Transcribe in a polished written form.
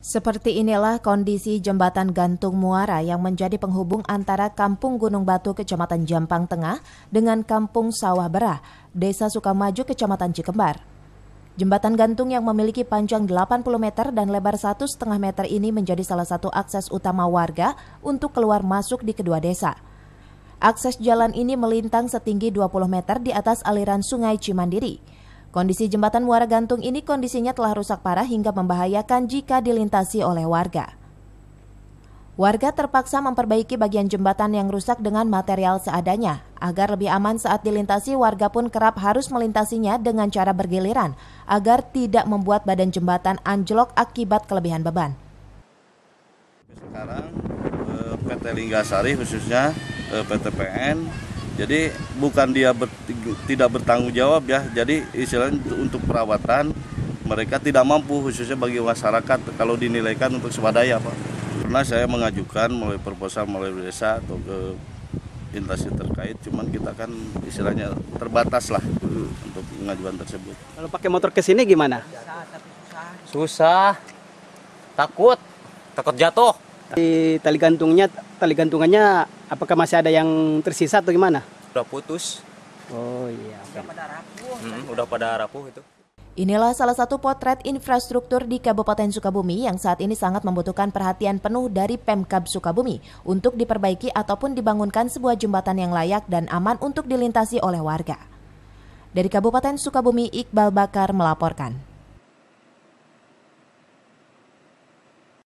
Seperti inilah kondisi jembatan gantung Muara yang menjadi penghubung antara Kampung Gunung Batu, Kecamatan Jampang Tengah, dengan Kampung Sawah Berah, Desa Sukamaju, Kecamatan Cikembar. Jembatan gantung yang memiliki panjang 80 meter dan lebar 1,5 meter ini menjadi salah satu akses utama warga untuk keluar masuk di kedua desa. Akses jalan ini melintang setinggi 20 meter di atas aliran Sungai Cimandiri. Kondisi jembatan Muara gantung ini kondisinya telah rusak parah hingga membahayakan jika dilintasi oleh warga. Warga terpaksa memperbaiki bagian jembatan yang rusak dengan material seadanya. Agar lebih aman saat dilintasi, warga pun kerap harus melintasinya dengan cara bergiliran agar tidak membuat badan jembatan anjlok akibat kelebihan beban. Sekarang PT Linggasari khususnya PT PN, jadi bukan dia tidak bertanggung jawab ya, jadi istilahnya untuk perawatan mereka tidak mampu, khususnya bagi masyarakat kalau dinilaikan untuk swadaya Pak. Karena saya mengajukan melalui proposal melalui desa atau ke instansi terkait, cuman kita kan istilahnya terbatas lah untuk pengajuan tersebut. Kalau pakai motor ke sini gimana? Susah, takut jatuh. Di tali gantungannya apakah masih ada yang tersisa atau gimana? Udah putus. Oh iya. Udah pada rapuh itu. Inilah salah satu potret infrastruktur di Kabupaten Sukabumi yang saat ini sangat membutuhkan perhatian penuh dari Pemkab Sukabumi untuk diperbaiki ataupun dibangunkan sebuah jembatan yang layak dan aman untuk dilintasi oleh warga. Dari Kabupaten Sukabumi, Iqbal Bakar melaporkan.